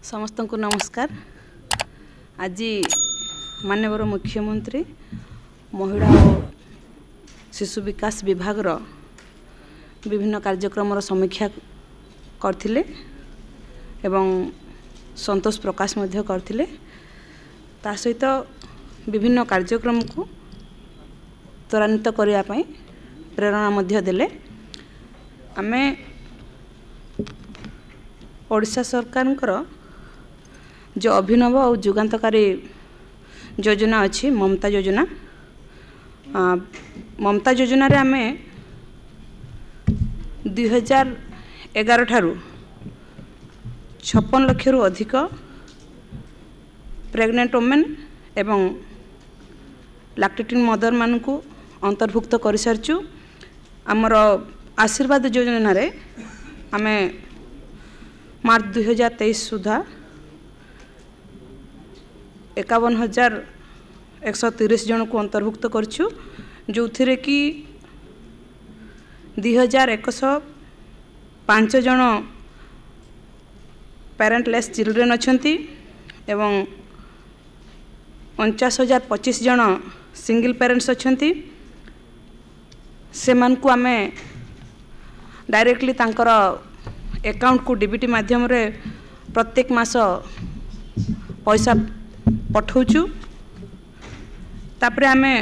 समस्त को नमस्कार। आज माननीय मुख्यमंत्री महिला और शिशु विकास विभाग विभिन्न कार्यक्रम समीक्षा करथिले एवं संतोष प्रकाश करथिले। ता सहित विभिन्न कार्यक्रम को त्वरान्वित करने पाई प्रेरणा देले। आमे ओडिशा सरकार जो अभिनव और जुगान्तकारी योजना अच्छी ममता योजना, ममता योजना रे आमे 2011 ठारू 56 लाख रु अधिक प्रेग्नेंट वुमेन एवं लैक्टेटिंग मदर मान को अंतर्भुक्त कर सारिचु। आमर आशीर्वाद योजना रे आमे मार्च 2023 सुधा 51,130 जन को अंतर्भुक्त करछु, जो थिरे कि 2,105 जन पेरेंटलेस चिल्ड्रेन अछंती एवं 49,025 जन सिंगल पेरेंट्स अछंती। सेमान को आमे डायरेक्टली तांकर अकाउंट को डीबीटी माध्यम रे प्रत्येक मास पैसा पठाऊचु। तापरे आमे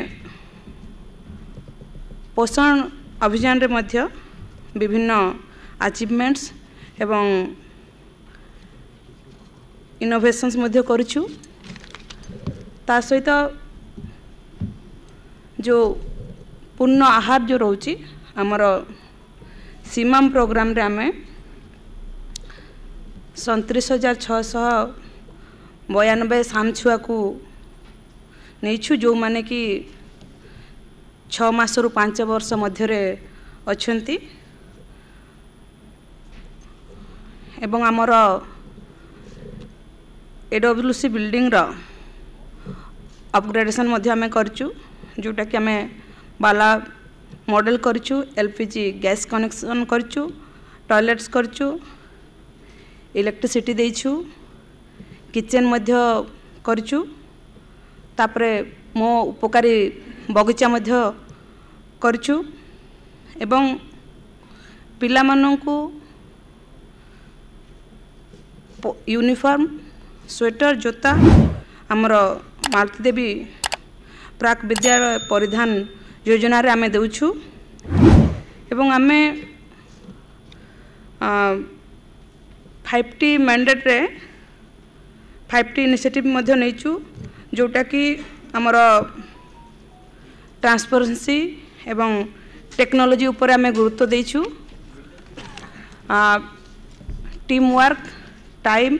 पोषण अभियान रे मध्य विभिन्न अचीवमेंट्स एवं इनोवेशंस मध्य करूछु। ता सहित जो पूर्ण आहार जो रोची आमर सीमाम प्रोग्राम रे आमे 37,692 साम छुआ को नहीं, जो माने कि 6 मास रु 5 वर्ष मध्य अछंती एवं आमर एडब्ल्यूसी बिल्डिंग रो अपग्रेडेशन मध्य आमे करचु, जोटा कि आमे बाला मॉडल करचु, एलपीजी गैस कनेक्शन करचु, टॉयलेट्स करचु, इलेक्ट्रिसिटी देइछु, किचन मध्य करचु। तापरे मो उपकारी बगीचा मध्य करचु एवं पिला माननकु यूनिफॉर्म स्वेटर जोता आमर मालती देवी प्राक विद्यालय परिधान योजना रे आमे देउछु एवं आमे 5T मैंडेट रे 5T इनिशिएटिव मध्य नैचु, जोटा कि आमर ट्रांसपेरेंसी एवं टेक्नोलॉजी ऊपर आमे गुरुत्व देइछु। टीम वर्क टाइम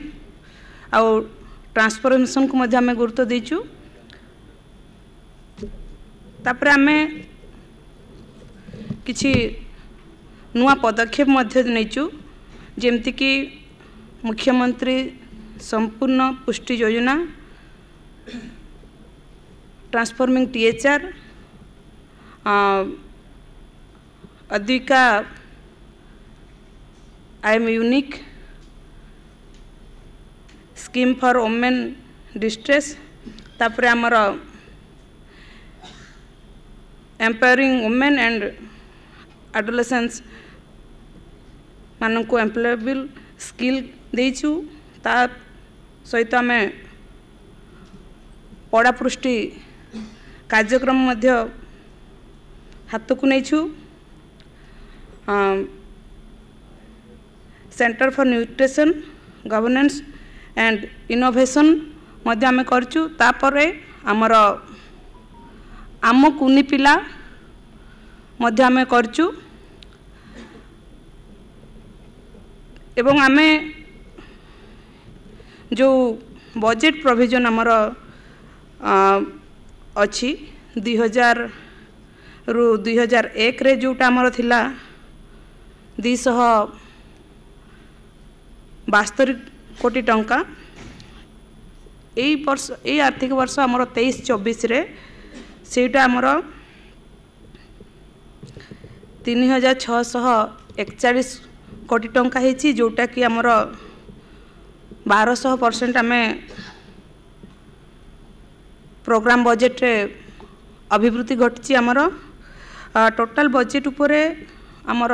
और ट्रांसफॉर्मेशन को मध्य आमे गुरुत्व देइछु। तापर आमे किछि नुआ पदक्षेप मध्य नैचु, जेमति कि मुख्यमंत्री संपूर्ण पुष्टि योजना, transforming THR, Advika I am unique scheme for women distress, तापर आमर एम्पावरिंग वुमेन एंड एडोलेसेंस मानन को एम्प्लॉयबल स्किल देइछु। ता सहित आमे पढ़ापृष्टि कार्यक्रम मध्य हाथ को नैछु। Centre for nutrition governance and innovation मध्य आमे करचु। तापरे आमर आम कुनी पिला मध्य आमे करचु एवं आमे जो बजेट प्रोविजन आमर अच्छी 2000 रु 2001 रे जोटा आमर थिला 272 कोटी टंका, यही आर्थिक वर्ष आमर 23-24 रे सेटा आमर 3,641 कोटी टंका है, जोटा कि आमर 1200% आम प्रोग्राम बजेट रे अभिवृद्धि घटी आमर टोटाल बजेट उपरे आमर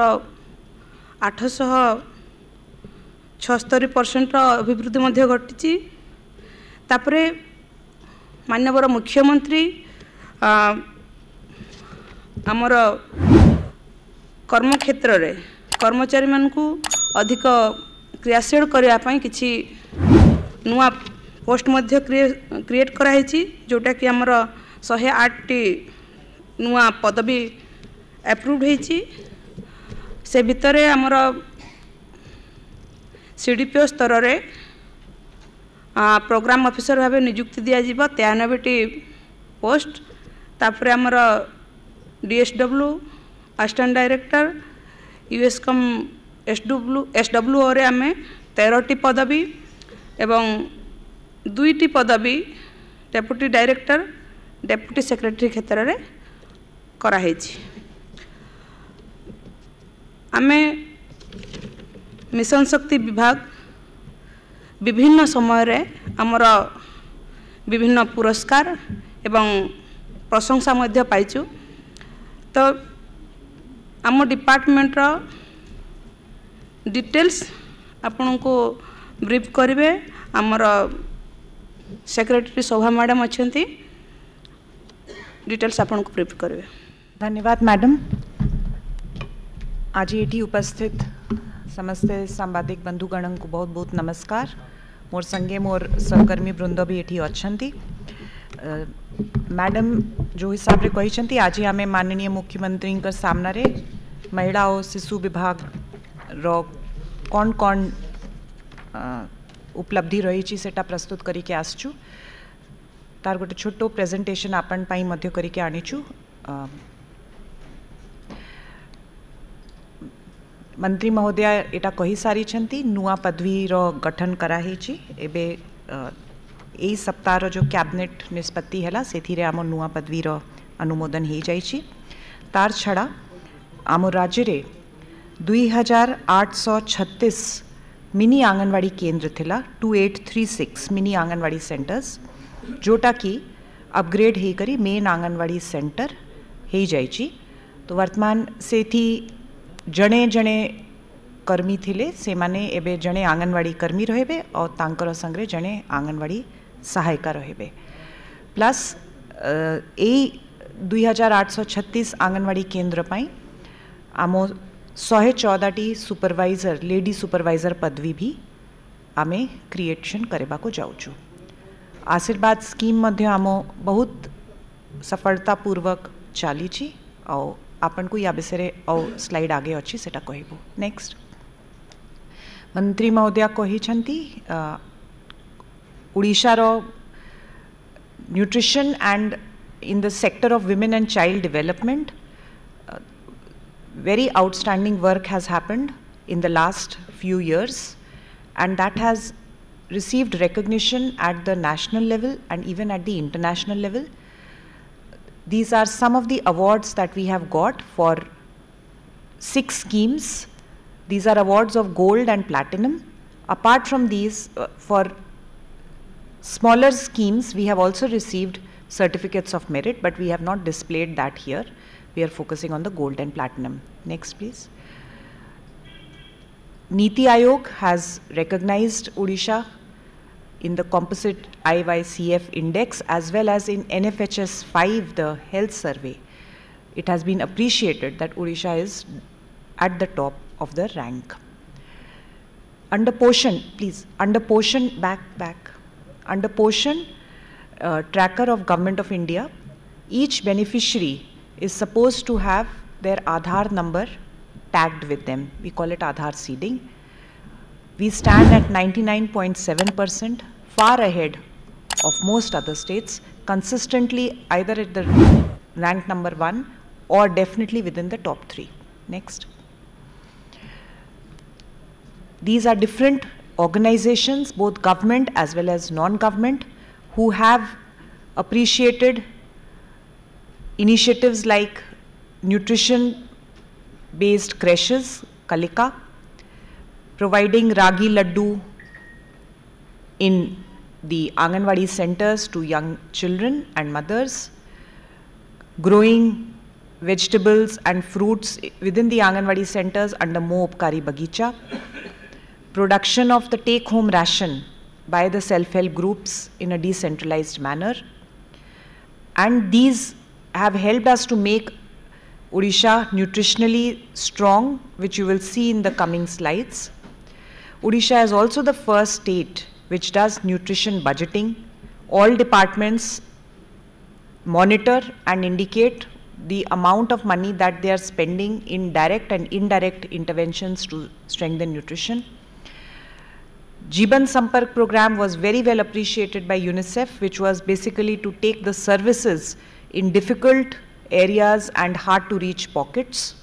876% अभिवृद्धि मध्य घटी। तापरे माननीय मुख्यमंत्री आमर कर्म क्षेत्र रे कर्मचारी मानकु अधिक क्रियाशील करने किसी नुआ पोस्ट मध्य क्रिएट कराई जोटा कि आमर 108 नुआ पदवी एप्रूव्ड होईची। से भितर आमर सीडीपीओ स्तर रे प्रोग्राम ऑफिसर भाव नियुक्ति दिया 93टी पोस्ट। तापर आमर डीएसडब्ल्यू असिस्टेंट डायरेक्टर यूएसकम एसडब्ल्यू रे आम 13टी पदवी एवं 2टी पदवी डेप्यूटी डायरेक्टर डेप्यूटी सेक्रेटरी क्षेत्र में कराई। आमे मिशन शक्ति विभाग विभिन्न समय रे आमर विभिन्न पुरस्कार एवं प्रशंसा मध्य पाइचु। तो आम डिपार्टमेंट रो डिटेल्स आपन को ब्रीफ करिवे आमर सेक्रेटरी शोभा मैडम अच्छी डिटेल्स आपन को ब्रीफ करिवे। धन्यवाद मैडम। आज ये उपस्थित समस्त सांबादिक बंधुगण को बहुत बहुत नमस्कार। मोर संगे मोर सहकर्मी वृंद भी ये अच्छी। मैडम जो हिसाब से कही आज आम माननीय मुख्यमंत्री सामना रे महिला और शिशु विभाग रो कौन कौन उपलब्धि रही सेटा प्रस्तुत करके आसचु। तार गोटे छोटो प्रेजेंटेशन आपण पाई मध्य करके आनीचु। मंत्री महोदय एटा कही सारी नुआ पदवी रो गठन कराही एबे यही सप्ताह जो कैबिनेट निष्पत्ति है से आम नुआ पदवी रो अनुमोदन हो जाइए। तार छड़ा आम राज्य रे 2836 मिनी आंगनवाड़ी केंद्र थिला 2836 मिनी आंगनवाड़ी सेंटर्स जोटा कि अपग्रेड हो करी मेन आंगनवाड़ी सेंटर हो जाइए। तो वर्तमान से थी जणे जणे कर्मी थिले से माने एबे जणे आंगनवाड़ी कर्मी रहे और तांकर संगे जणे आंगनवाड़ी सहायिका रहे प्लस 2836 आंगनवाड़ी केंद्र पाई आम 114टी सुपरवाइजर लेडी सुपरवाइजर पदवी भी आमे क्रिएशन करबा को जाऊँ। आशीर्वाद स्कीम मध्य आम बहुत सफलतापूर्वक चली और आपन को या विषय और स्लाइड आगे अच्छी सेटा कहबू। नेक्स्ट मंत्री महोदय कही उड़ीसा रो nutrition and in the sector of women and child development very outstanding work has happened in the last few years and that has received recognition at the national level and even at the international level. These are some of the awards that we have got for 6 schemes. These are awards of gold and platinum. Apart from these, for smaller schemes, we have also received certificates of merit, but we have not displayed that here. We are focusing on the gold and platinum. Next, please. Niti Aayog has recognized Odisha in the composite IYCF index as well as in NFHS 5, the health survey. It has been appreciated that Odisha is at the top of the rank. Under Poshan, please, under Poshan, back. Under Poshan tracker of Government of India, each beneficiary is supposed to have their Aadhaar number tagged with them. We call it Aadhaar seeding. We stand at 99.7%, far ahead of most other states, consistently either at the rank number 1 or definitely within the top 3. Next. These are different organizations, both government as well as non-government, who have appreciated initiatives like nutrition-based creches, Kalika, providing ragi laddu in the Anganwadi centers to young children and mothers, growing vegetables and fruits within the Anganwadi centers under Mo Upkari Bagicha, production of the take-home ration by the self-help groups in a decentralized manner, and these have helped us to make Odisha nutritionally strong, which you will see in the coming slides. Odisha is also the first state which does nutrition budgeting. All departments monitor and indicate the amount of money that they are spending in direct and indirect interventions to strengthen nutrition. Jeeban Sampark program was very well appreciated by UNICEF, which was basically to take the services in difficult areas and hard to reach pockets.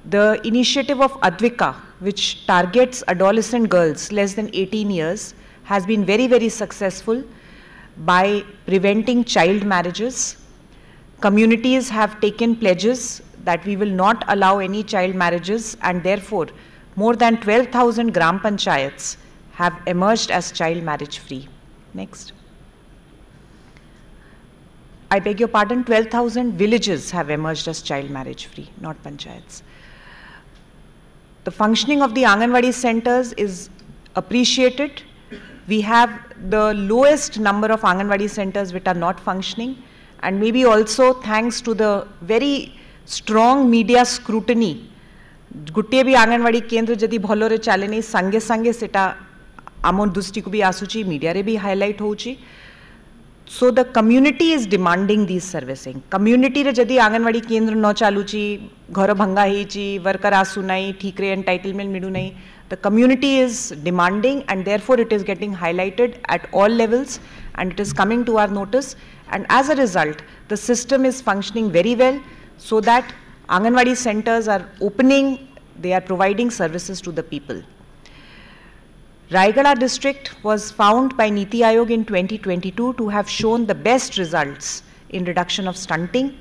The initiative of Advika, which targets adolescent girls less than 18 years, has been very, very successful by preventing child marriages. Communities have taken pledges that we will not allow any child marriages, and therefore more than 12,000 gram panchayats have emerged as child marriage free. Next. I beg your pardon, 12,000 villages have emerged as child marriage free, not panchayats. The functioning of the Anganwadi centers is appreciated. We have the lowest number of Anganwadi centers which are not functioning, and maybe also thanks to the very strong media scrutiny. गोटे भी आंगनवाड़ी केंद्र जदि भलरे चले नहीं संगे संगे सेटा आम दृष्टि को भी आसूची मीडिया रे भी हाईलाइट होची. So the community is demanding this servicing. Community रे जदि आंगनवाड़ी केंद्र न चालूची, घर भंगा होईची, वर्कर आसू नहीं, ठीक रे एंटाइटलमेंट मिलू नहीं, the community is demanding, and therefore it is getting highlighted at all levels, and it is coming to our notice, and as a result the system is functioning very well, so that Anganwadi centers are opening, they are providing services to the people. Raigada district was found by Niti Aayog in 2022 to have shown the best results in reduction of stunting.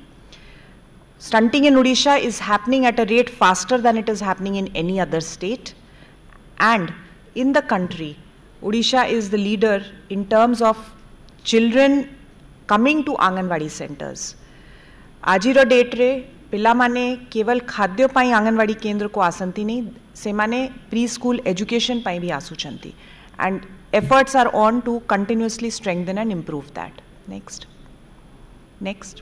Stunting in Odisha is happening at a rate faster than it is happening in any other state. And in the country, Odisha is the leader in terms of children coming to Anganwadi centers. Ajiro date re पिला माने केवल खाद्य पाई आंगनवाड़ी केंद्र को आसंती नहीं, से माने pre school education पाई भी आसुचंती, and efforts are on to continuously strengthen and improve that. Next. Next.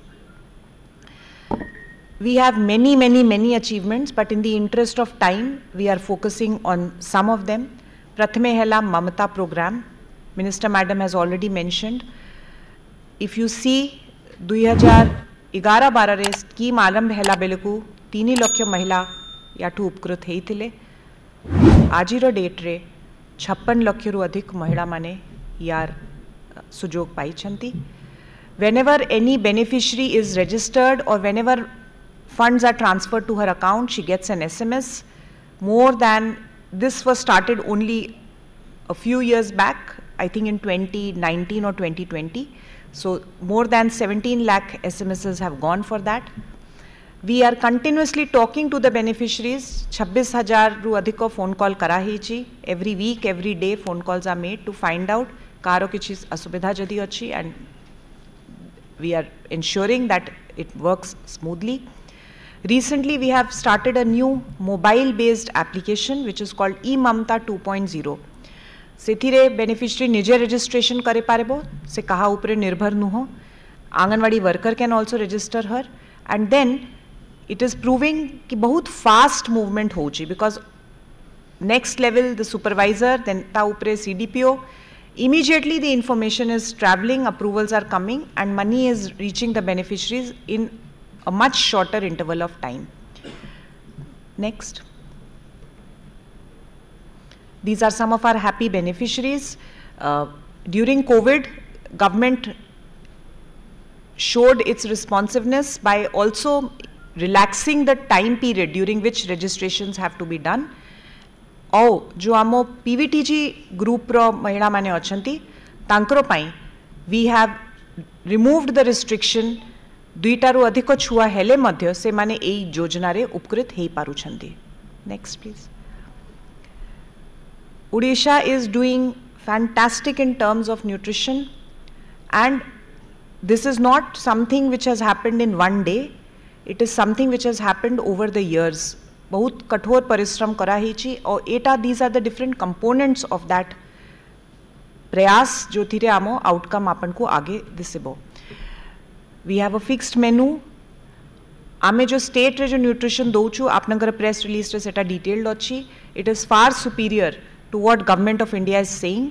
We have many achievements, but in the interest of time, we are focusing on some of them. Prathame hela Mamata program. Minister Madam has already mentioned. If you see 2011-12 रे scheme आरंभ हेला बेलकू 3 लाख महिला याठू उपकृत हेइथिले. आजिर date रे 56 लाख रु अधिक महिला माने यार सुजोग पाइछंती. Whenever any beneficiary is registered or whenever funds are transferred to her account, she gets an SMS. More than this was started only a few years back, I think in 2019 or 2020. So more than 17 lakh SMSs have gone for that. We are continuously talking to the beneficiaries. 26,000 ru adhiko phone call kara heichi. Every week, every day phone calls are made to find out karo kichi asubidha jadi achi, and we are ensuring that it works smoothly. Recently, we have started a new mobile-based application which is called eMamata 2.0. सेथिरे beneficiary निजे registration करे पारेबो, से कहा ऊपर निर्भर नुहो. Anganwadi worker can also register her, and then it is proving कि बहुत फास्ट मूवमेंट होची, because next level the supervisor, then ता ऊपर CDPO, immediately the information is traveling, approvals are coming, and money is reaching the beneficiaries in a much shorter interval of time. Next. These are some of our happy beneficiaries. During COVID, government showed its responsiveness by also relaxing the time period during which registrations have to be done. और जो आमो PVTG group रो महिला माने अछंती तांकरो पाई we have removed the restriction. 2 रु अधिक छुआ हेले मध्य से माने एई योजना रे उपकृत हेई पारुछंती. Next please. Odisha is doing fantastic in terms of nutrition, and this is not something which has happened in one day. It is something which has happened over the years. बहुत कठोर परिश्रम करा ही और एटा these are the different components of that प्रयास जो थी आमो outcome आपन को आगे दिसबो. We have a fixed menu. आमे जो स्टेट रे जो न्यूट्रिशन दौचु आपनकर प्रेस रिलीज रे सेटा डिटेल्ड अछि. It is far superior to what government of India is saying.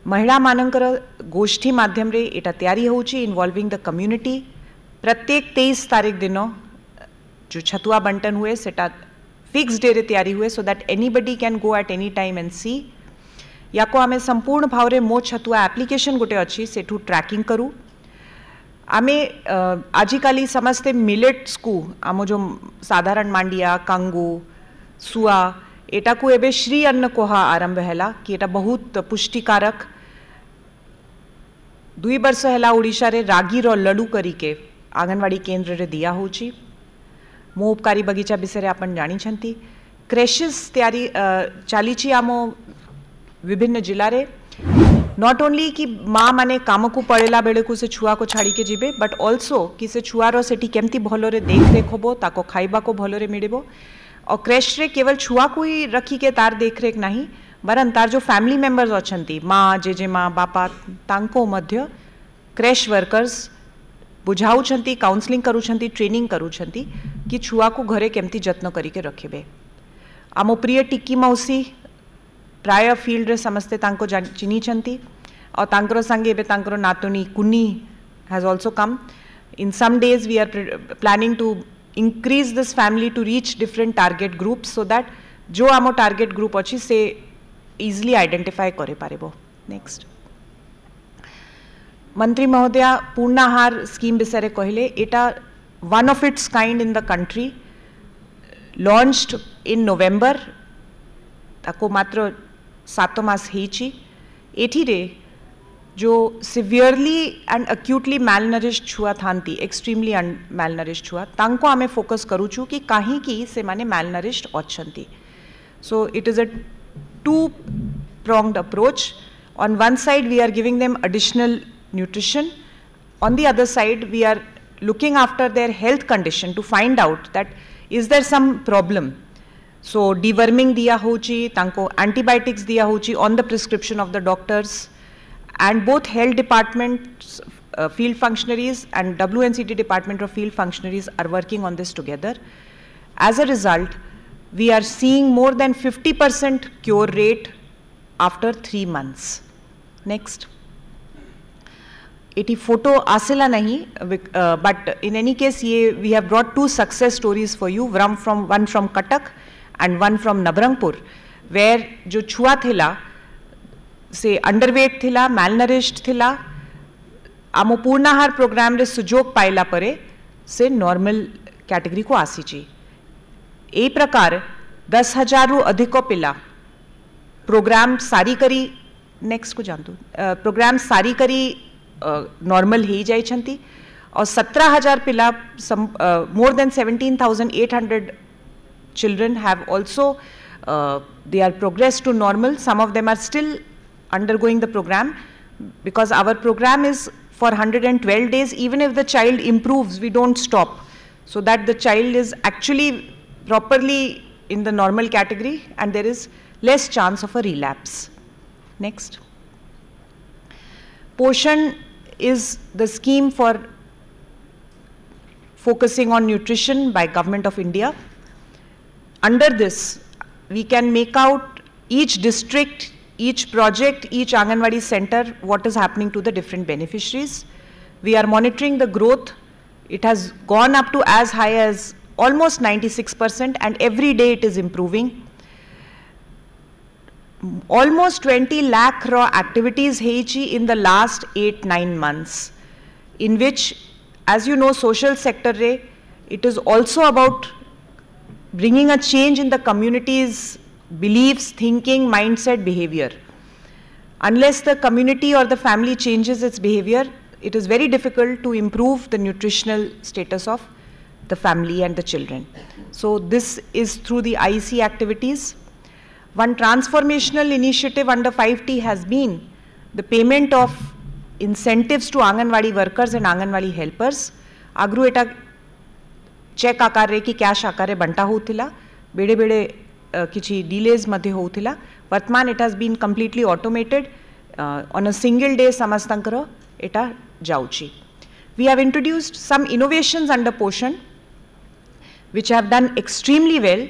महिला मानकर गोष्ठी माध्यम रे एटा तैयारी होची इन्वॉल्विंग द कम्युनिटी. प्रत्येक 23 तारीख दिन जो छतुआ बंटन हुए सेटा फिक्स डे रे तैयारी हुए so that anybody can go at any time and see. या को आमे संपूर्ण भाव रे मो छतुआ एप्लिकेशन गोटे अच्छी सेठू ट्रैकिंग करूँ. आमे आजिकाली समस्ते मिलेट्स को आम जो साधारण मांडिया कांगू सुआ एटा को एबे श्री अन्न कोहा आरंभ हैला कि एटा बहुत पुष्टिकारक. 2 वर्ष हैला ओडिशा रे रागी रो लड्डू करी के आंगनवाड़ी केंद्र रे दिया होची. मो उपकारी बगीचा विषय रे आपन जानी छंती. क्रेशेस तैयारी चालीची आमो विभिन्न जिला रे. नॉट ओनली कि माँ माने काम को पड़ेला बेले को से छुआ को छाड़ी के जीवे बट ऑल्सो कि से छुआर सेठी केमती भलोरे देख रेख होबो ताको खाइबा को भलोरे मिलिबो. और क्रेश रे केवल छुआ को ही रखी के तार देख रेख नहीं बरन तार जो फैमिली मेंबर्स अछंती माँ जेजे माँ बापा तांको मध्य क्रेश वर्कर्स बुझाऊछंती काउंसलिंग करूछंती ट्रेनिंग करूछंती कि छुआ को घरे केमती जत्न करी के रखिबे. आमो प्रिय टिक्की मौसी प्राय फील्ड रे समस्ते तांको चिनी छंती और तांकर संगे एबे तांकर नातुनी कुनी has also come. In some days we are planning to increase this family to reach different target groups so that जो आमो टारगेट ग्रुप अच्छी से इजिली आइडेंटिफाई करे पारिबो. नेक्स्ट मंत्री महोदया पूर्णाहार स्कीम विषय कहले एटा one of its kind in the country launched in November ताको मात्र 7 मास हेची. एठी रे जो सिवियरली एंड अक्यूटली मैलनरिश्ड छुआ थांती एक्सट्रीमली मैलनरिश्ड छुआ तांको आमे फोकस करूछु कि काहे कि से माने मैलनरिश्ड अछंती. So it is a 2-pronged approach. On one side we are giving them additional nutrition, on the other side we are looking after their health condition to find out that is there some problem. So deworming दिया होची तांको antibiotics दिया होची on the prescription of the doctors, and both health departments field functionaries and WNCT department of field functionaries are working on this together. As a result, we are seeing more than 50% cure rate after 3 months. Next. Iti photo asila nahi, but in any case, we have brought 2 success stories for you. One from Cuttack and one from Nabarangpur, where जो छुआ थिला से underweight थिला malnourished थिला आमो पूर्णाहार programme रे सुजोग पाइला परे से normal category को आसीची. ए प्रकार 10,000 रु अधिक पिला प्रोग्राम सारी करी नेक्स्ट को जानतु प्रोग्राम सारी करी नॉर्मल ही जाई छंती और 17,000 पिला more than 17,800 children have also they are progressed to normal. Some of them are still undergoing the program because our program is for 112 days. Even if the child improves, we don't stop, so that the child is actually properly in the normal category and there is less chance of a relapse. Next. Poshan is the scheme for focusing on nutrition by Government of India. Under this, we can make out each district, each project, each Anganwadi center, what is happening to the different beneficiaries. We are monitoring the growth. It has gone up to as high as almost 96% and every day it is improving. Almost 20 lakh raw activities heichi in the last 8-9 months, in which, as you know, social sector re, it is also about bringing a change in the community's beliefs, thinking, mindset, behavior. Unless the community or the family changes its behavior, it is very difficult to improve the nutritional status of the family and the children. So this is through the IEC activities. One transformational initiative under 5T has been the payment of incentives to Anganwadi workers and Anganwadi helpers. Agru eta check आकार कि cash आकार बंटा होतिला बेड़े बेड़े किछि delays मध्ये होतिला वर्तमान it has been completely automated on a single day समस्तंकर एटा जाउची. We have introduced some innovations under Poshan which have done extremely well.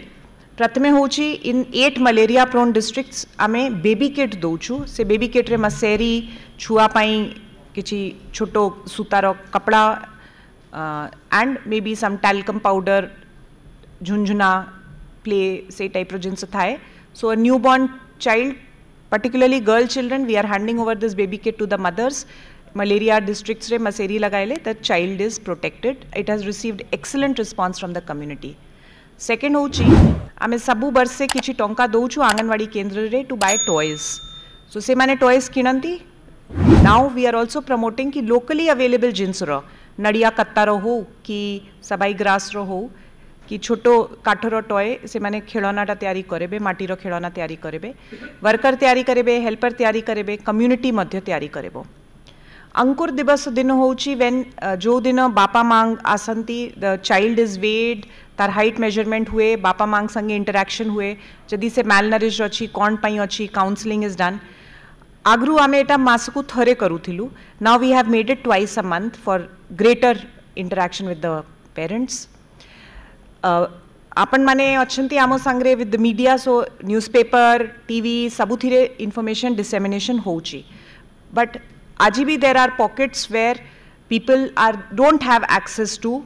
प्रथमे होची in 8 malaria prone districts आमे baby kit दोचु से baby kit रे मसेरी छुआ पाई किछि छोटो सुतारो कपड़ा and maybe some talcum powder झुंझुना play say type रो जिनस थाए. So a newborn child, particularly girl children, we are handing over this baby kit to the mothers. Malaria districts रे मसेरी लगाइले, the child is protected. It has received excellent response from the community. Second होची आमे सबु बरसे किछि टंका दोचु आंगनवाड़ी केंद्र रे to buy toys. So से माने toys किनंती. Now we are also promoting कि locally available जिन्स रो नड़िया कत्तारो हो कि सबाई ग्रास रो हो कि छोटो काठरो टॉय से माने खेलनाटा तैयारी करेबे माटीरो खेलना तैयारी करेबे वर्कर तैयारी करेबे हेल्पर तैयारी करेबे कम्युनिटी मध्य तैयारी करेबो. अंकुर दिवस दिन होची व्हेन जो दिन बापा मांग आसंती द चाइल्ड इज वेड तार हाइट मेजरमेंट हुए बापा मांग संगे इंटरैक्शन हुए जदि से मैलनरिश अछि कोन पई अछि काउंसलिंग इज डन. आगरू आमे एटा मासकु थरे करूथिलु. Now we have made it twice a month for greater interaction with the parents. आपण माने अछंती आमो संगरे with the media so newspaper TV सबुथिरे इंफॉर्मेशन डिसेमिनेशन होची. बट आज भी there are pockets where people are don't have access to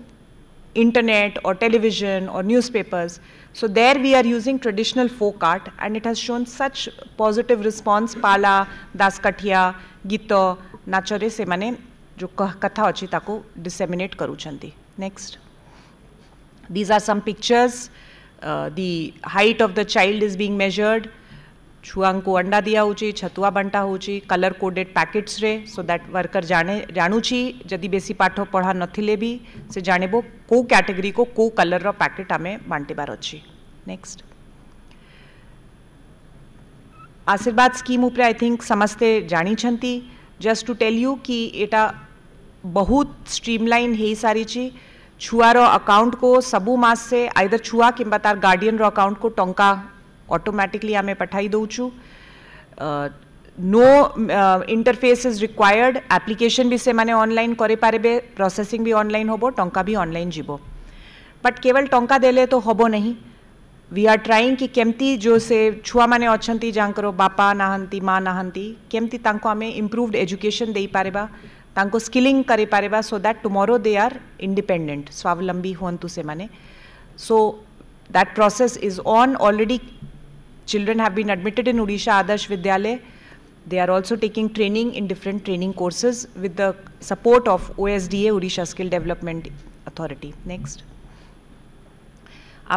internet or television or newspapers. So there we are using traditional folk art and it has shown such positive response. Pala, Daskathia, Gito, Nachore se mane jo katha achi taku disseminate karuchanti. Next. These are some pictures. The height of the child is being measured. छुआंको अंडा दिया होची छतुआ बंटा होची colour coded packets रे so that worker जानुची जदि बेसी पाठ पढ़ा नथिले भी से जानेबो को कैटेगरी को कलर रो पैकेट आमे बांटिबार अछि. नेक्स्ट आशीर्वाद स्कीम उपरे आई थिंक समस्ते जानी छंती. जस्ट टू टेल यू कि एटा बहुत स्ट्रीमलाइन हेई सारी छी. छुआर अकाउंट को सबु मास से आइदर छुआ किंबा तार गार्डियन रो अकाउंट को टंका ऑटोमेटिकली आमे पठाई दउछु. No interface is required. Application भी से माने ऑनलाइन करे पारेबे प्रोसेसिंग भी ऑनलाइन होबो टंका भी ऑनलाइन जीवो. बट केवल टंका देले तो होबो नहीं. वी आर ट्राइंग कि केमती जो से छुआ माने अछंती जांकरो बापा नाहंती माँ नाहंती केमती तांको आमे इम्प्रूव्ड एजुकेशन देई पारेबा तांको स्किलिंग करे पारेबा so that tomorrow they are independent स्वावलंबी होंतु से माने. So that process is on already. Children have been admitted in Odisha Adarsh Vidyalaya. They are also taking training in different training courses with the support of OSDA, Odisha Skill Development Authority. Next.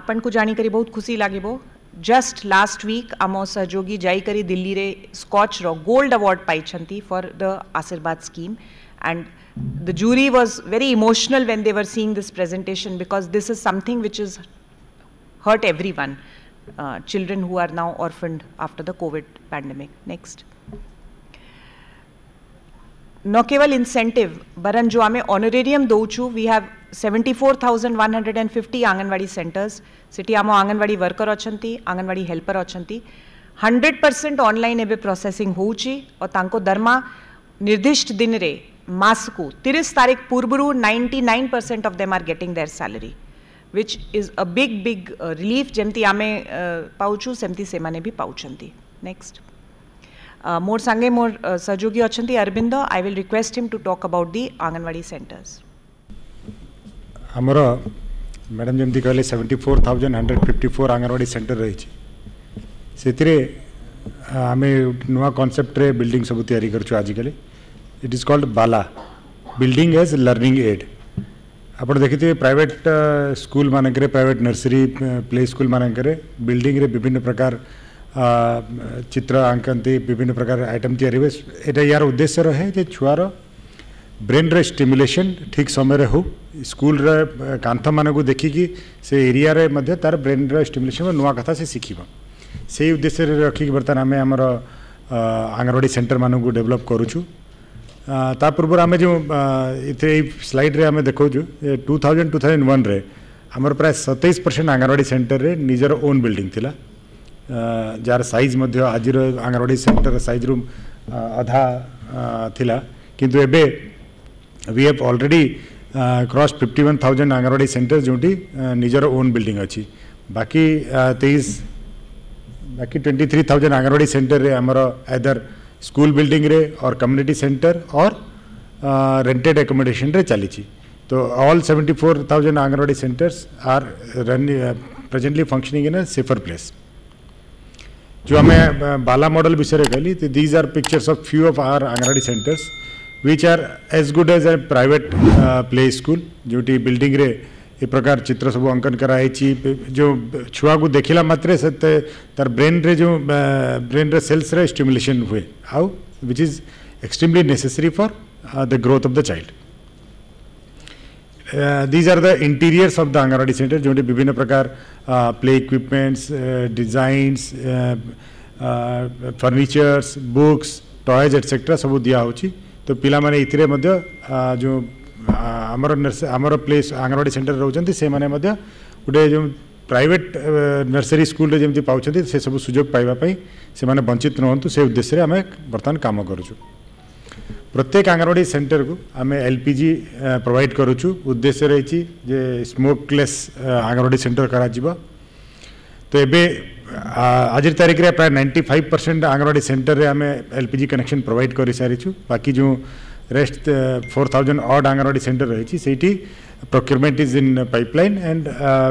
आपन को जानी करी बहुत खुशी लागिबो. Just last week आमो सहयोगी जाई करी दिल्ली रे स्कॉच रो गोल्ड अवार्ड पाई छंती for the आशीर्वाद scheme and the jury was very emotional when they were seeing this presentation because this is something which is hurt everyone. Children who are now orphaned after the COVID pandemic. Next. न केवल incentive बरन जो आमे honorarium दोचु. We have 74,150 anganwadi centres. सिटी आमो anganwadi worker अछंती anganwadi helper अछंती. 100% ऑनलाइन एबे प्रोसेसिंग होउची और तांको दरमा निर्दिष्ट दिन रे मास को 30 तारीख पूर्वरु 99% of them are getting their salary which is a big relief. जेमती आमे पाउचु सेमती से माने भी पाउचंती. नेक्स्ट मोर संगे मोर सहयोगी अछंती Arvind. I will request him to talk about the anganwadi centres. हमर मैडम जेमती कहले 74,154 आंगनवाड़ी सेंटर रही छी. सेतिरे आमे नुआ कांसेप्ट रे बिल्डिंग सब तैयारी करछु. आजिकली it is called BaLA building as learning aid. आप देखिए प्राइवेट स्कूल मानक प्राइवेट नर्सरी प्ले स्कूल मानक बिल्डिंग रे विभिन्न प्रकार चित्र आंकती विभिन्न प्रकार आइटम या यार उद्देश्य रहे जे छुआर ब्रेन रे स्टिमुलेशन ठीक समय हो. स्कूल रे कांथ मान को देखिकी से एरिया रे मध्य तार ब्रेन रे स्टिमुलेशन नुआ कथा से शिखिबा. से उद्देश्य रखिक बर्तमान आम आमर आंगनवाड़ी सेंटर मान को डेवलप करुचु ता पूर्व आम जो स्लाइड रे आम देखु 2000-2001 रे आमर प्राय 27% आंगनवाड़ी सेंटर रे निजर ओन बिल्डिंग थिला जार साइज मध्य आज आंगनवाड़ी सेंटर साइज रू अधा थिला किंतु एबे we have already cross 51,000 anganwadi centre जोटी निजर ओन बिल्डिंग अच्छी बाकी 23,000 आंगनवाड़ी सेंटर रे आमर आइदर स्कूल बिल्डिंग रे और कम्युनिटी सेंटर और रेंटेड एकोमोडेशन रे चली तो all 74,000 anganwadi centres are presently functioning in a safer place जो हमें बाला मॉडल विषय कहली these are pictures of few of our anganwadi centres which are as good as a private play school जोटी बिल्डिंग रे ए प्रकार चित्र सब अंकन कराई जो छुआ को देखला मात्रे से तार ब्रेन रे जो ब्रेन रे सेल्स रे स्टिमुलेशन हुए how which is extremely necessary for the growth of the child these are the interiors of the Anganwadi center जो विभिन्न प्रकार play equipments designs furnitures books toys etc सब दिया होची तो पिला माने इतिरे मध्य जो आमर प्लेस आंगनवाड़ी सेंटर रहउचंती से माने मध्य गुटे जो प्राइवेट नर्सरी स्कूल रे जेमति पाउचंती से सब सुजोग पाइबा पई से माने वंचित न होंतु से उद्देश्य रे हमें वर्तमान काम करूछु प्रत्येक आंगनवाड़ी सेंटर को आम एलपीजी प्रोवाइड करुचु उद्देश्य रही जे स्मोकलेस आंगनवाड़ी सेंटर करा तो एबे आज तारीख रे प्राय 95% आंगनवाड़ी सेंटर रे आम एलपीजी कनेक्शन प्रोवाइड कर सारी बाकी जो रेस्ट 4,000 ऑड आंगनवाड़ी सेंटर रही सेठी procurement is in pipeline and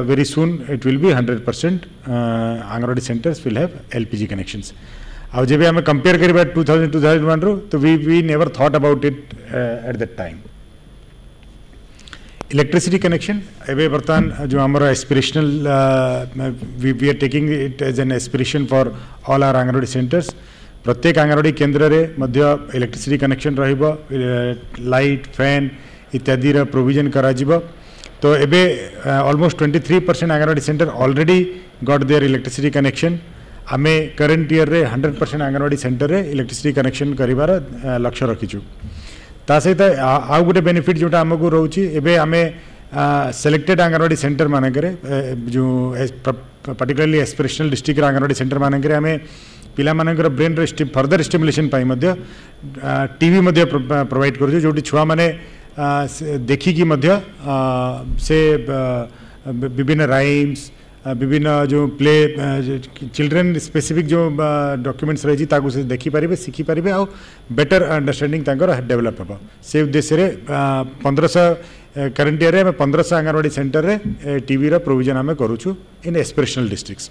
very soon it will be 100% anganwadi centres will have LPG connections अब जब आम कंपेयर करिबा 2000-2001 रो तो we never thought about it at that time electricity connection एबे बर्तमान जो आमर aspirational we are taking it as an aspiration for all our anganwadi centres प्रत्येक आंगनवाड़ी केन्द्र रे मध्य इलेक्ट्रिसिटी कनेक्शन रहिबो लाइट फैन इत्यादि रा प्रोविजन करा जिवो तो एबे almost 23% anganwadi centre already got their electricity connection आमे करंट ईयर रे 100% आंगनवाड़ी सेंटर रे इलेक्ट्रिसिटी कनेक्शन करिवार लक्ष्य रखिछु ता सहित आउ गोटे बेनिफिट जोटा आमको रोची एबे आमे सिलेक्टेड आंगनवाड़ी सेंटर मानकरे जो particularly aspirational district anganwadi centre मानकरे आमे पिला मानकर ब्रेन रे फर्दर स्टिमुलेशन पाई मध्य टीवी मध्य प्रोवाइड करू जोटी छुआ माने देखि कि मध्य से विभिन्न राइम्स विभिन्न जो प्ले चिल्ड्रेन स्पेसिफिक जो डॉक्यूमेंट्स रही से देखिपारे शिखिपारे आउ बेटर अंडरस्टैंडिंग डेवलप हम से उद्देश्य रे 1500 करंट ईयर में 1500 आंगनवाड़ी सेंटर रे टीवी रा प्रोविजन आम करूछु इन एस्पिरेशनल डिस्ट्रिक्ट्स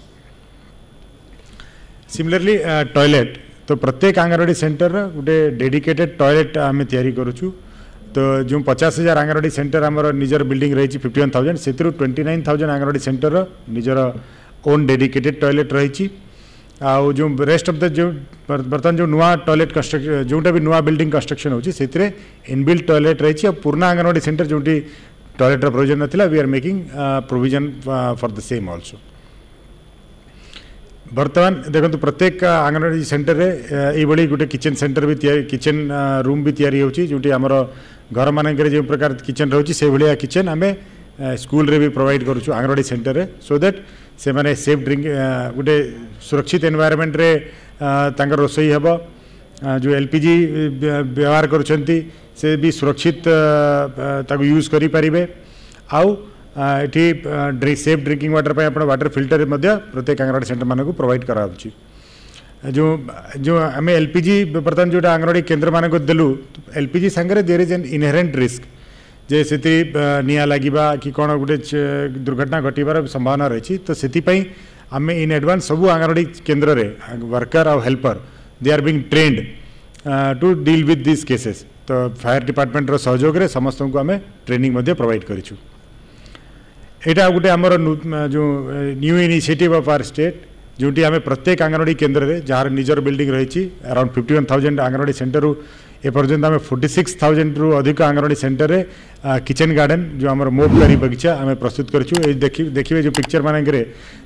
सिमिलरली टॉयलेट तो प्रत्येक आंगनवाड़ी सेंटर गोटे डेडिकेटेड टॉयलेट आम तैयारी करूछु तो जो 50,000 आंगनवाड़ी सेंटर आमर निजर बिल्डिंग रही 51,000 से 29,000 आंगनवाड़ी सेंटर निजर ओन डेडिकेटेड टॉयलेट रही आउ जो रेस्ट ऑफ द जो बर्तमान जो नुआ टॉयलेट कंस्ट्रक्शन जोटा भी नुआ बिल्डिंग कंस्ट्रक्शन होची से इनबिल्ट टॉयलेट रही पुराना आंगनवाड़ी सेंटर जोटी टॉयलेट प्रोविजन नथिला we are making provision for the same also बर्तमान देखो प्रत्येक आंगनवाड़ी सेंटर रे ये गोटे किचन सेंटर भी किचन रूम भी तैयारी होची जोटी आमर घर मानक जो प्रकार किचन रोची से भाया किचन आम स्कूल रे भी प्रोवाइड करूँ आंगनवाड़ी सेंटर रे सो दैट से माने सेफ ड्रिंक गोटे सुरक्षित एनवायरनमेंट रे तांकर रोसई हेब जो एलपीजी व्यवहार करुछंती से भी सुरक्षित ताको यूज करि परिबे आउ ये सेफ ड्रिंकिंग वाटर पे अपना वाटर फिल्टर मध्य प्रत्येक आंगनवाड़ी सेंटर मानक प्रोवाइड करा जो जो आम एलपीजी बर्तमान जो आंगनवाड़ी केन्द्र मानक देलु एलपीजी सांगे there is an inherent risk जे से निया लगिबा कि कौन गोटे दुर्घटना घटवार संभावना रही तो से आम इन एडवांस सबू आंगनवाड़ी केन्द्र रे वर्कर और helper they are being trained to deal with this cases तो फायर डिपार्टमेंट रो सहयोग रे समस्त को आम ट्रेनिंग प्रोवाइड करिछु एटा गोटे आमर जो new initiative of our state जोटी आम प्रत्येक आंगनवाड़ी केन्द्र रे जहाँ निजर बिल्डिंग रही अराउंड 51,000 आंगनवाड़ी सेंटर एपर्यंत आम 46,000 रु अधिक आंगनवाड़ी सेंटर रे किचन गार्डन जो आम मोपकारी बगीचा आम प्रस्तुत करूँ। देखिए जो पिक्चर मानक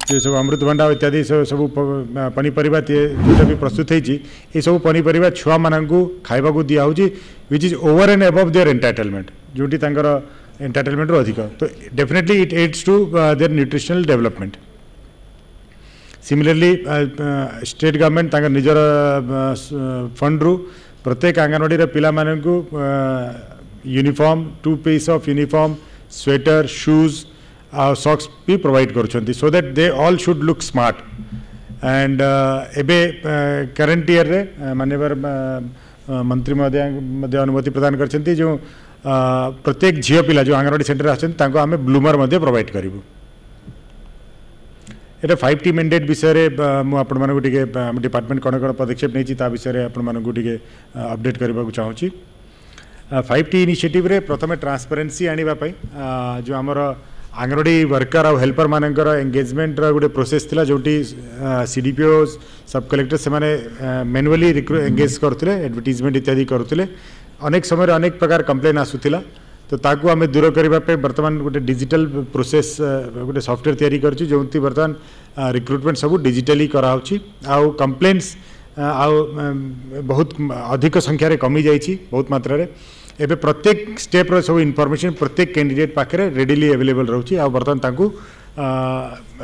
जो सब अमृतभंडा इत्यादि सब पनीपरिया जोटा भी प्रस्तुत होती सब पनीपरिया छुआ मानक खाइबा को दिया होची which is over and above their entitlement जोटी एंटाइटलमेंट अधिक। तो definitely it aids to their nutritional development. Similarly state government निजर फंड रु प्रत्येक आंगनवाड़ी पिला मानकु uniform 2 piece of uniform sweater shoes socks भी प्रोवाइड करुछंती so that they all should look smart. And एबे करंट ईयर रे माननीय मंत्री महोदय अनुमति प्रदान करछंती जो प्रत्येक झील पिला जो आंगनवाड़ी सेंटर आछंती तांको आमे ब्लूमर मध्ये प्रोवाइड करिवु। ये 5T मैंडेट विषय मुझे डिपार्टमेंट कौन कौन पदक्षेप नहीं विषय आपके अपडेट करने को चाहूँगी। 5T इनिशिएटिव रे प्रथम ट्रांसपेरेंसी आने जो आमर आंगनवाड़ी वर्कर और हेल्पर मानकर एंगेजमेंट गोटे प्रोसेस थिला जोटी CDPO सब कलेक्टर से मैनुअली एंगेज करते एडवर्टाइजमेंट इत्यादि करते अनेक समय अनेक प्रकार कंप्लेन आसूला। तो ताकू आम दूर करने बर्तमान गोटे डिजिटल प्रोसेस गोटे सॉफ्टवेयर तैयारी कर जो बर्तमान रिक्रुटमेंट सब डिजिटली कराऊँगी आउ कंप्लेन्स बहुत अधिक संख्यार कमी जाइए बहुत मात्रा रे। एबे प्रत्येक स्टेप रो सब इनफॉरमेशन प्रत्येक कैंडिडेट पाखे रेडिली अवेलेबल रोचे आ बर्तमान ताकू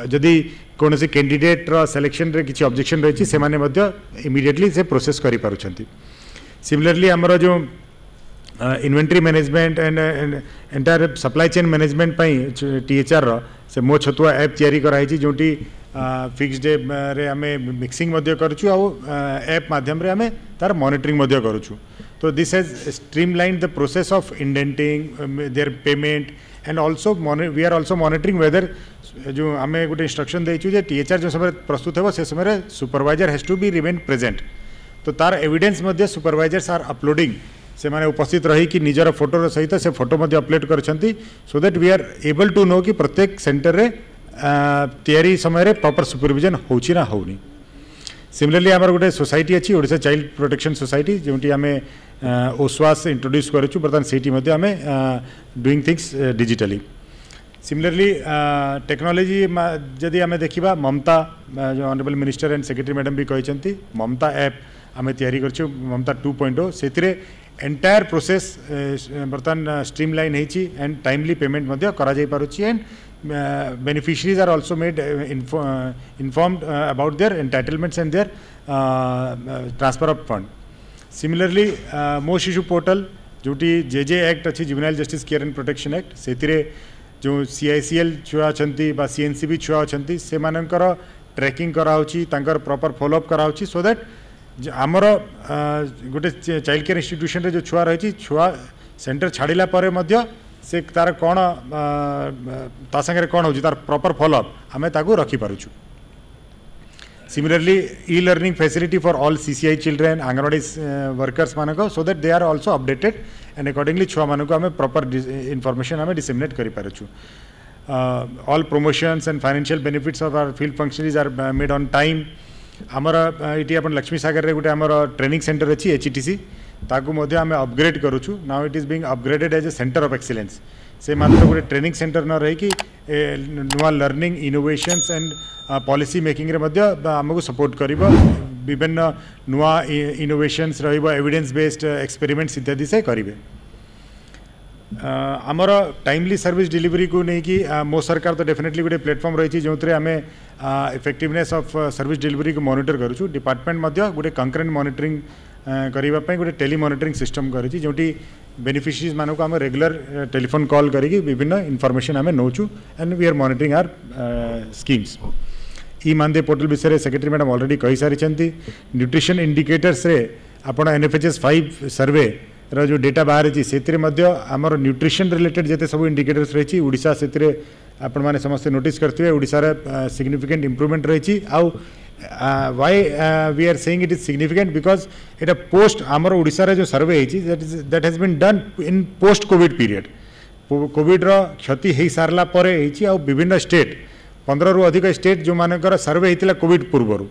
जदि कौन से कैंडिडेट रो सिलेक्शन रे किसी ऑब्जेक्शन रही से इमीडिएटली से प्रोसेस करि पारुछंती। सिमिलरली आमर जो inventory management and entire supply chain management THR से मो छतुआ ऐप तैयारी कराई जोटी फिक्स डे रे आमे मिक्सिंग करुचु ऐप माध्यम रे आमे तार मॉनिटरिंग करुचु। तो this has streamlined the process of indenting their payment and also we are also monitoring whether जो आमे गोटे इंस्ट्रक्शन देचु जे THR जो समय प्रस्तुत हो से समय supervisor has to be remain present. तो तार एविडेंस सुपरवाइजर्स आर अपलोडिंग से माने उपस्थित रही कि निजर फोटो सहित से फोटो अपलोड करछंती so that we are able to know कि प्रत्येक सेंटर रे तैयारी समय प्रॉपर सुपरविजन होची ना होनी। सिमिलरली आमर गोटे सोसाइटी अच्छी ओडिशा चाइल्ड प्रोटेक्शन सोसाइटी जोटी आम ओसवास इंट्रोड्यूस करूँ बर्तमान से आम doing things digitally. Similarly technology जदि आम देखा ममता जो honourable minister and secretary madam भी कहते ममता ऐप आम तैयारी कर ममता 2.0 से एंटायर प्रोसेस बर्तमान स्ट्रीमलाइन होती एंड टाइमली पेमेंट करा जाई पारुछि and beneficiaries are also made informed about their entitlements and their transfer of fund. Similarly Mo Shishu portal जोटी JJ एक्ट अच्छी juvenile justice care and protection act से जो CICL छुआ अच्छी CNCB छुआ अच्छी से ट्रैकिंग कराऊँगी प्रॉपर फॉलोअप कराऊँगी सो दैट आमर गोटे चाइल्ड केयर इंस्टीट्यूशन रे जो छुआ रही छुआ सेंटर छाड़िला परे मध्य से तार कौन तांगे कौन हो तार प्रॉपर फॉलोअप आम ताकू रखी पारुछु। Similarly e learning facility for all CCI children anganwadi workers मानक so that they are also updated and accordingly छुआ मानक आम प्रॉपर इनफॉरमेशन आम डिसेमिनेट करि पारुछु। All promotions and financial benefits of our field functionaries are made on time. आमर ये अपन लक्ष्मी सागर रे गोटे आमर ट्रेनिंग सेंटर अच्छी HETC ताकू मध्य आम अपग्रेड करूँ। Now it is being upgraded as a centre of excellence से मात्र गोटे ट्रेनिंग सेंटर न रही कि नुआ learning innovations and policy making रे मध्य आमको सपोर्ट करिबो विभिन्न नुआ इनोवेशंस रहिबो एविडेंस बेस्ड एक्सपेरिमेंट्स इत्यादि से करिवे। आमर टाइमली सर्विस डिलीवरी को नहीं कि मो सरकार तो डेफिनेटली गोटे प्लेटफॉर्म रही जो आम इफेक्टिवनेस ऑफ सर्विस डिलीवरी को मॉनिटर करूँ। डिपार्टमेंट मध्य गोटे कंकरेंट मॉनिटरिंग करने गोटे टेली मॉनिटरिंग सिस्टम करी जोटी बेनिफिशियरीज मानक आम रेगुलर टेलीफोन कॉल करी विभिन्न इनफॉरमेशन आम नौचु and we are monitoring our schemes. ई मानदेय पोर्टल विषय सेक्रेटरी मैडम ऑलरेडी कही सारी न्यूट्रिशन इंडिकेटर्स रे आपण NFHS 5 सर्वे रो जो डेटा बाहर से आमर न्यूट्रिशन रिलेटेड जिते सब इंडिकेटर्स रही ओडिशा से आपण मैंने समस्ते नोटिस करते ओडिशार सिग्निफिकेंट इम्प्रूवमेंट रही आउ why we are saying it is significant because एटा पोस्ट आमर ओडिशार जो सर्वे होती that has been done in post covid period covid रो क्षति हो सारा पर विभिन्न स्टेट 15 रु अधिक स्टेट जो मानकर सर्वे होता कोविड पूर्वर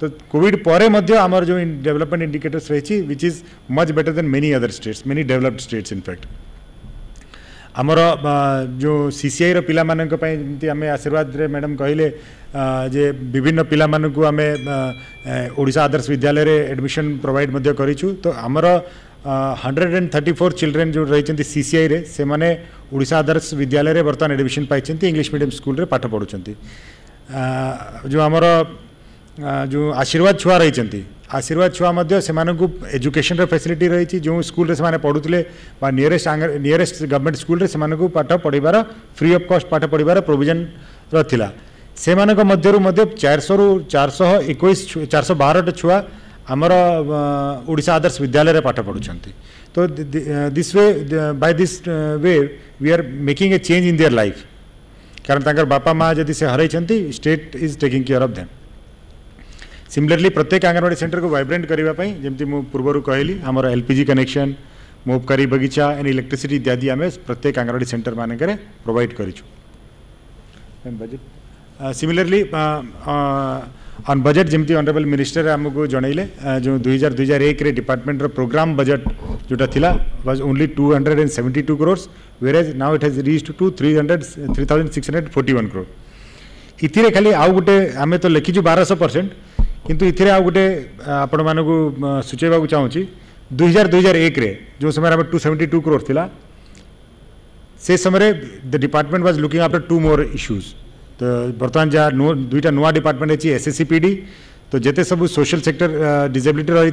तो कोविड पर आमर जो डेवलपमेंट इंडिकेटर्स रही which is much better than many other states, many developed states in fact. आमर जो सीसीआई रो पिला मानक पई जमती आमे आशीर्वाद रे मैडम कहले जे विभिन्न पिला मानक आमे ओडिशा आदर्श विद्यालय रे एडमिशन प्रोवाइड मध्य करिछु। तो आमर 134 चिल्ड्रेन जो रही सीसीआई रे से माने ओडिशा आदर्श विद्यालय रे वर्तमान एडमिशन पाई इंग्लिश मीडियम स्कूल रे पाठ पढ़ुचंती। जो आमर जो आशीर्वाद छुआ रही आशीर्वाद छुआ मध्य से एजुकेशन फैसिलिटी रही जो स्कूल रे से पढ़ुले नियरेस्ट गवर्नमेंट स्कूल रे से पाठ पढ़ार फ्री ऑफ कॉस्ट पाठ पढ़ार प्रोविजन रहा से मध्य 400 रु 412 छुआ आमर ओडिशा आदर्श विद्यालय रे पाठ पढ़ुछंती। तो this way by this way we are making a change in their life, कारण तांकर बापा माँ जदि से हरैछंती state is taking care of them. Similarly प्रत्येक आंगनवाड़ी सेंटर को वाइब्रेंट करबा पई जेमती मु पूर्वरु कहली हमर एलपीजी कनेक्शन, मोबकारी बगीचा एंड इलेक्ट्रिसिटी इत्यादि आमे प्रत्येक आंगनवाड़ी सेंटर मानकरे प्रोवाइड करिछु। बजट सिमिलरली ऑन बजट जमती ऑनरेबल मिनिस्टर आमको जनइले जो 2001 रे डिपार्टमेंट रो प्रोग्राम बजट जोटा थिला was only 272 crores whereas now it has reached to 3641 crore. इथिरे खाली आउ गोटे आमे तो लिखिछु 1200%, किंतु इथिरे आउ गोटे आपण मानकु सूचेबा को चाहूची 2001 रे जो समय आमे 272 करोड़ थिला से समय the department was looking after two more issues. तो बर्तमान जहाँ दुईटा नुआ डिपार्टमेंट अच्छी एसएससीपीडी, तो जिते सब सोशल सेक्टर डिसेबिलिटी रही है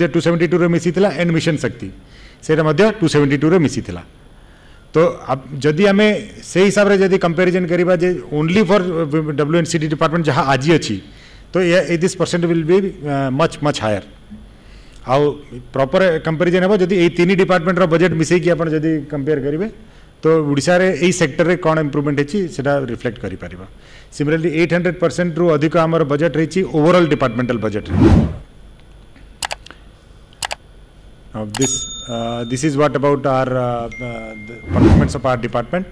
272 रे मिसी थिला एंड मिशन शक्ति से 272 रे मिसी थिला। तो अब जदि आम से हिसाब से जदि कंपेरिजन करवा जे ओनली फॉर WNCD डिपार्टमेंट जहाँ आज अच्छी तो this percent will be much much higher. आउ प्रॉपर कंपेरिजन हे जदि ये तीन डिपार्टमेंट रो बजट मिसेकी आपण जदि कंपेयर करेंगे तो ओडिशा रे एई सेक्टर रे कौन इम्प्रूवमेंट है सेटा रिफ्लेक्ट करि परिबा। सिमिलरली 800% रु अधिक आमर बजट रही overall departmental budget. This is what about our performance of our department.